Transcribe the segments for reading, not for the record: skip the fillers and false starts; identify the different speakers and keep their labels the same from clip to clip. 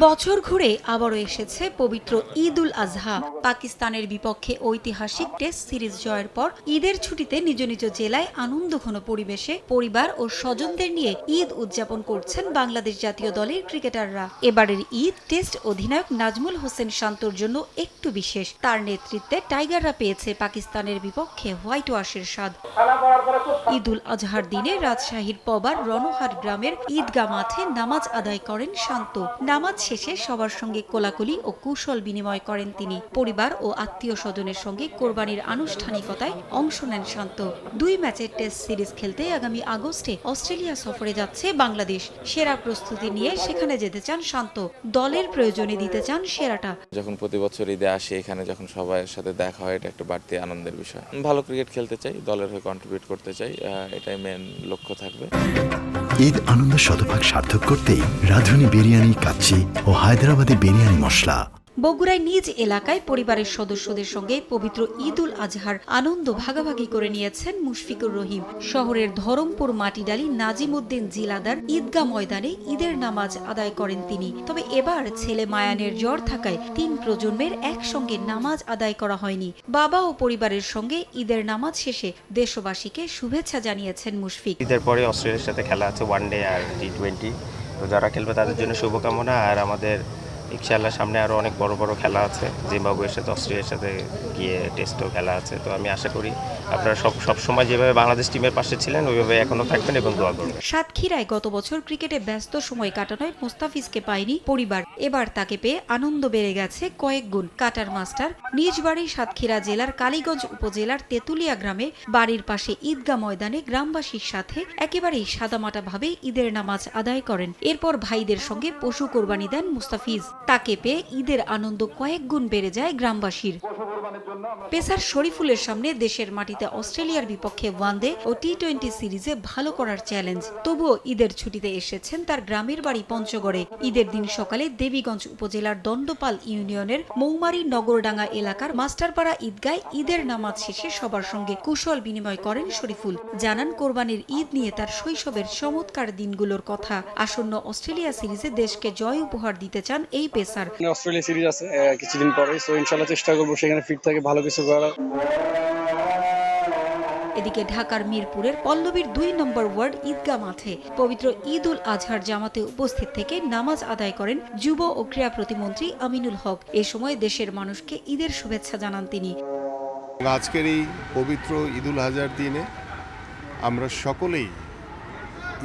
Speaker 1: বছর ঘুরে আবারও এসেছে পবিত্র ঈদ উল আজহা। পাকিস্তানের বিপক্ষে ঐতিহাসিক টেস্ট সিরিজ জয়ের পর ঈদের ছুটিতে নিজ নিজ জেলায় আনন্দঘন পরিবেশে পরিবার ও স্বজনদের নিয়ে ঈদ উদযাপন করছেন বাংলাদেশ জাতীয় দলের ক্রিকেটাররা। এবারের ঈদ টেস্ট অধিনায়ক নাজমুল হোসেন শান্তর জন্য একটু বিশেষ। তার নেতৃত্বে টাইগাররা পেয়েছে পাকিস্তানের বিপক্ষে হোয়াইট ওয়াশের স্বাদ। ঈদ উল আজহার দিনে রাজশাহীর পবার রণহাট গ্রামের ঈদগাহ মাঠে নামাজ আদায় করেন শান্ত। নামাজ শেষে সবার সঙ্গে কোলাকুলি ও কুশল বিনিময় করেন তিনি। পরিবার ও আত্মীয় স্বজনের সঙ্গে কোরবানির আনুষ্ঠানিকতায় অংশ নেন শান্ত। 2 ম্যাচের টেস্ট সিরিজ খেলতে আগামী আগস্টে অস্ট্রেলিয়া সফরে যাচ্ছে বাংলাদেশ। সেরা প্রস্তুতি নিয়ে সেখানে যেতে চান শান্ত। দলের প্রয়োজনে দিতে চান সেরাটা।
Speaker 2: যখন প্রতি বছর ঈদে আসি, এখানে যখন সবার সাথে দেখা হয়, এটা একটা বাড়তি আনন্দের বিষয়। ভালো ক্রিকেট খেলতে চাই, দলের হয়ে কন্ট্রিবিউট করতে চাই, এটাই মেন লক্ষ্য থাকবে।
Speaker 3: ঈদ আনন্দ শতভাগ সার্থক করতেই রাঁধুনি বিরিয়ানি, কাচ্চি ও হায়দ্রাবাদি বিরিয়ানি মশলা।
Speaker 1: বগুড়ায় নিজ এলাকায় পরিবারের সদস্যদের সঙ্গে পবিত্র ঈদ উল আজহার আনন্দ ভাগাভাগি করে নিয়েছেন মুশফিকুর রহিম। শহরের ধরমপুর মাটিডালি নাজিমউদ্দিন জিলাদার ঈদগাহ ময়দানে ঈদের নামাজ আদায় করেন তিনি। তবে এবার ছেলে মায়ানের জ্বর থাকায় 3 প্রজন্মের একসঙ্গে নামাজ আদায় করা হয়নি। বাবা ও পরিবারের সঙ্গে ঈদের নামাজ শেষে দেশবাসীকে শুভেচ্ছা জানিয়েছেন মুশফিক।
Speaker 4: ঈদের পরে অস্ট্রেলিয়ার সাথে খেলা আছে ওয়ানডে আর টি20, তো যারা খেলবে তাদের জন্য শুভকামনা। আর আমাদের ইনশাআল্লাহ সামনে আরও অনেক বড় বড় খেলা আছে, জিম্বাবুয়ের সাথে অস্ট্রেলিয়ার সাথে গিয়ে টেস্টও খেলা আছে। তো আমি আশা করি আপনারা সব সময় যেভাবে বাংলাদেশ টিমের পাশে ছিলেন ওইভাবে এখনো থাকবেন এবং দোয়া করবেন।
Speaker 1: সাতক্ষীরায় গত বছর ক্রিকেটে ব্যস্ত সময় কাটানোয় মুস্তাফিজকে পায়নি পরিবার। এবার তাকে পেয়ে আনন্দ বেড়ে গেছে কয়েক গুণ। কাটার মাস্টার নিজ বাড়ি সাতক্ষীরা জেলার কালীগঞ্জ উপজেলার তেতুলিয়া গ্রামে বাড়ির পাশে ঈদগাহ ময়দানে গ্রামবাসীর সাথে একেবারেই সাদামাটাভাবে ঈদের নামাজ আদায় করেন। এরপর ভাইদের সঙ্গে পশু কোরবানি দেন মুস্তাফিজ। তাকে পেয়ে ঈদের আনন্দ কয়েক গুণ বেড়ে যায় গ্রামবাসীর। পেসার শরীফুলের সামনে দেশের মাটিতে অস্ট্রেলিয়ার বিপক্ষে ওয়ানডে ও টি20 সিরিজে ভালো করার চ্যালেঞ্জ। তবুও ঈদের ছুটিতে এসেছেন তার গ্রামের বাড়ি পঞ্চগড়ে। ঈদের দিন সকালে দেবীগঞ্জ উপজেলার দণ্ডপাল ইউনিয়নের মৌমারি নগরডাঙ্গা এলাকার মাস্টারপাড়া ঈদগায় ঈদের নামাজ শেষে সবার সঙ্গে কুশল বিনিময় করেন শরীফুল। জানান কোরবানির ঈদ নিয়ে তার শৈশবের চমৎকার দিনগুলোর কথা। আসন্ন অস্ট্রেলিয়া সিরিজে দেশকে জয় উপহার দিতে চান এই পেসার।
Speaker 5: অস্ট্রেলিয়া সিরিজ আছে কিছুদিন পরে, সো ইনশাআল্লাহ চেষ্টা করব সেখানে ফিট থেকে ভালো কিছু করার।
Speaker 1: এদিকে ঢাকার মিরপুরের পল্লবীর 2 নম্বর ওয়ার্ড ঈদগাহ মাঠে পবিত্র ঈদ উল আজহার জামাতে উপস্থিত থেকে নামাজ আদায় করেন যুব ও ক্রীড়া প্রতিমন্ত্রী আমিনুল হক। এ সময় দেশের মানুষকে ঈদের শুভেচ্ছা জানান তিনি।
Speaker 6: আজকের এই পবিত্র ঈদ উল আজহার দিনে আমরা সকলেই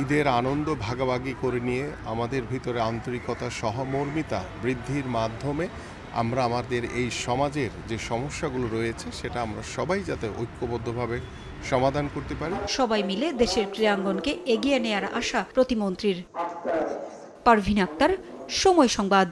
Speaker 6: ঈদের আনন্দ ভাগাভাগি করে নিয়ে আমাদের ভিতরে আন্তরিকতা, সহমর্মিতা বৃদ্ধির মাধ্যমে আমরা আমাদের এই সমাজের যে সমস্যাগুলো রয়েছে সেটা আমরা সবাই যাতে ঐক্যবদ্ধভাবে সমাধান করতে পারি।
Speaker 1: সবাই মিলে দেশের ক্রীড়াঙ্গনকে এগিয়ে নেয়ার আশা প্রতিমন্ত্রীর। পারভিন আক্তার, সময় সংবাদ।